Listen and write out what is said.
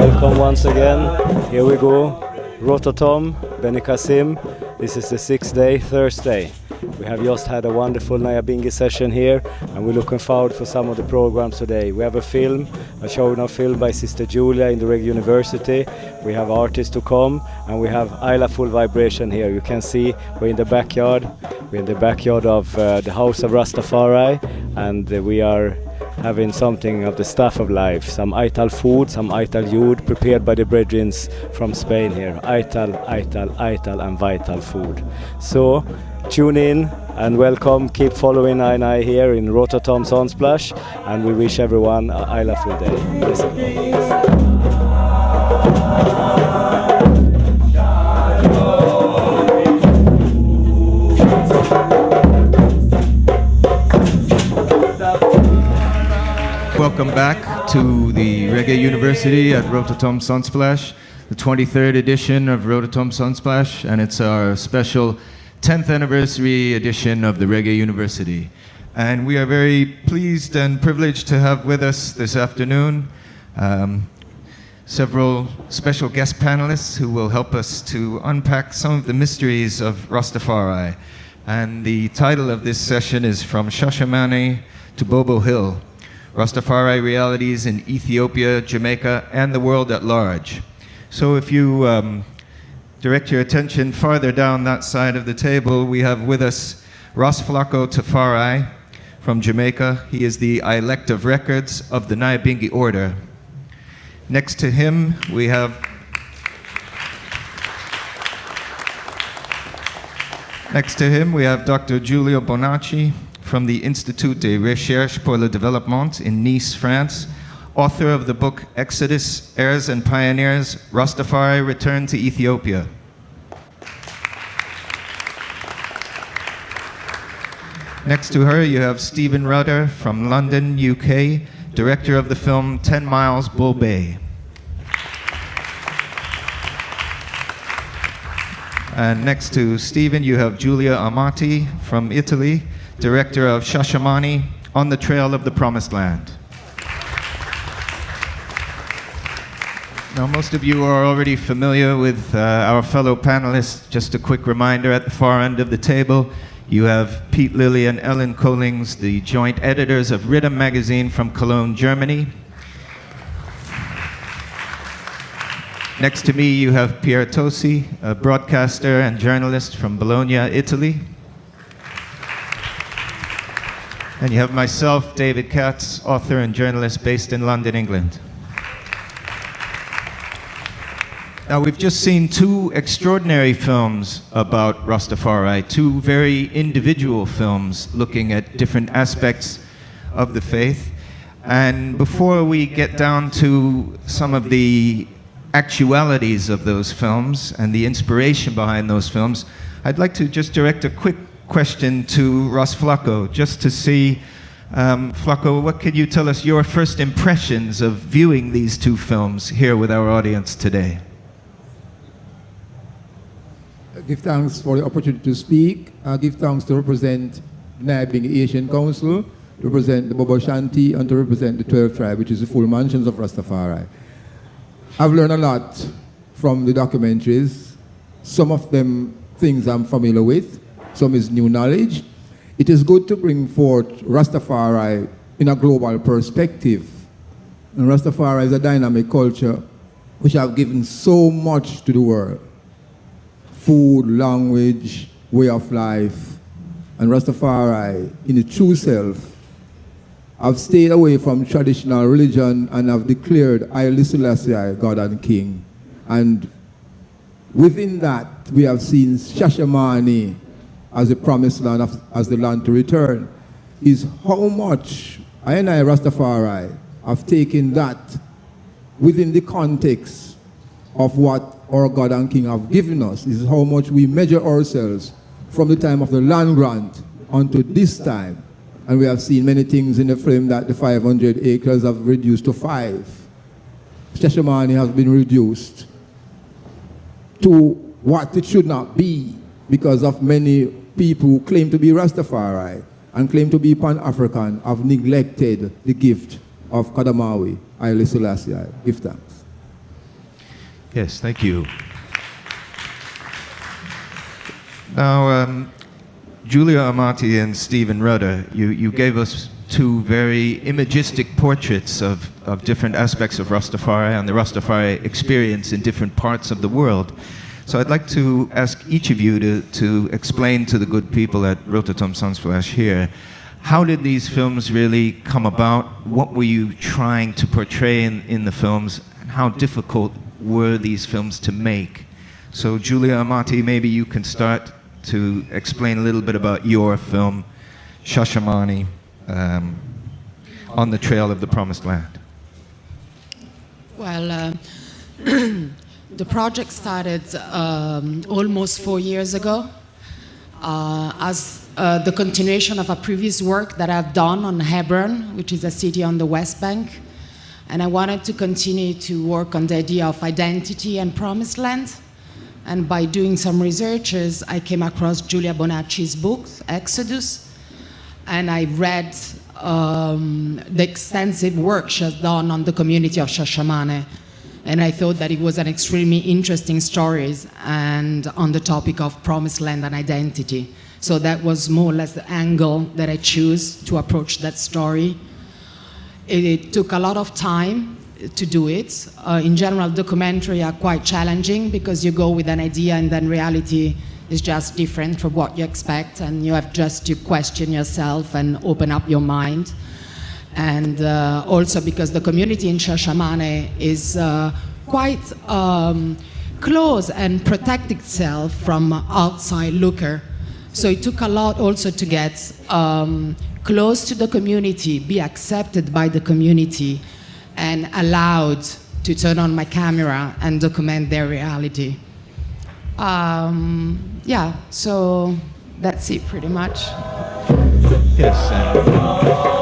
Welcome once again. Here we go. Rototom, Benicassim. This is the 6th day, Thursday. We have just had a wonderful Nyabingi session here, and we're looking forward for some of the programs today. We have a showing of film by Sister Julia in the Reggae University. We have artists to come, and we have Isla Full Vibration here. You can see we're in the backyard. We're in the backyard of the House of Rastafari, and we are having something of the stuff of life, some Ital food, some Ital youth prepared by the brethren from Spain here. Ital, and vital food. So tune in and welcome. Keep following I here in Rototom Sunsplash, and we wish everyone a Isla full day. Listen. Welcome back to the Reggae University at Rototom Sunsplash, the 23rd edition of Rototom Sunsplash, and it's our special 10th anniversary edition of the Reggae University. And we are very pleased and privileged to have with us this afternoon several special guest panelists who will help us to unpack some of the mysteries of Rastafari. And the title of this session is From Shashamane to Bobo Hill: Rastafari Realities in Ethiopia, Jamaica, and the world at large. So if you direct your attention farther down that side of the table, we have with us Ras Flacco Tafari from Jamaica. He is the elect of records of the Nyabingi Order. Next to him, we have Dr. Giulio Bonacci from the Institut de Recherche pour le Développement in Nice, France, author of the book Exodus, Heirs and Pioneers, Rastafari Return to Ethiopia. Next to her, you have Stephen Rudder from London, UK, director of the film 10 Miles, Bull Bay. And next to Stephen, you have Giulia Amati from Italy, director of Shashamane, On the Trail of the Promised Land. Now, most of you are already familiar with our fellow panelists. Just a quick reminder, at the far end of the table, you have Pete Lilly and Ellen Collings, the joint editors of Rhythm magazine from Cologne, Germany. Next to me, you have Pier Tosi, a broadcaster and journalist from Bologna, Italy. And you have myself, David Katz, author and journalist based in London, England. Now, we've just seen two extraordinary films about Rastafari, two very individual films looking at different aspects of the faith. And before we get down to some of the actualities of those films and the inspiration behind those films, I'd like to just direct a quick question to Ras Flacco, just to see, Flacco, what can you tell us your first impressions of viewing these two films here with our audience today? I give thanks for the opportunity to speak. I give thanks to represent Nyabingi Asian Council, to represent the Bobo Shanti, and to represent the 12th tribe, which is the full mansions of Rastafari. I've learned a lot from the documentaries. Some of them things I'm familiar with, some is new knowledge. It is good to bring forth Rastafari in a global perspective. And Rastafari is a dynamic culture which have given so much to the world. Food, language, way of life. And Rastafari, in its true self, have stayed away from traditional religion and have declared Haile Selassie God and King. And within that, we have seen Shashamane as the promised land, as the land to return. Is how much I and I, Rastafari, have taken that within the context of what our God and King have given us. This is how much we measure ourselves from the time of the land grant unto this time. And we have seen many things in the film that the 500 acres have reduced to 5. Shashamane has been reduced to what it should not be because of many people who claim to be Rastafari and claim to be Pan-African have neglected the gift of Kadamawi, Haile Selassie. Give thanks. Yes, thank you. Now, Julia Amati and Stephen Rudder, you gave us two very imagistic portraits of different aspects of Rastafari and the Rastafari experience in different parts of the world. So I'd like to ask each of you to explain to the good people at Rototom Sunsplash here, how did these films really come about? What were you trying to portray in the films? And how difficult were these films to make? So Julia Amati, maybe you can start to explain a little bit about your film, Shashamane, on the Trail of the Promised Land. Well, the project started almost 4 years ago as the continuation of a previous work that I've done on Hebron, which is a city on the West Bank. And I wanted to continue to work on the idea of identity and promised land. And by doing some researches, I came across Julia Bonacci's book, Exodus, and I read the extensive work she has done on the community of Shashamane. And I thought that it was an extremely interesting story and on the topic of promised land and identity. So that was more or less the angle that I chose to approach that story. It took a lot of time to do it. In general, documentaries are quite challenging because you go with an idea and then reality is just different from what you expect, and you have just to question yourself and open up your mind. And also because the community in Shashamane is quite close and protect itself from outside looker. So it took a lot also to get close to the community, be accepted by the community, and allowed to turn on my camera and document their reality. Yeah, so that's it pretty much. Yes.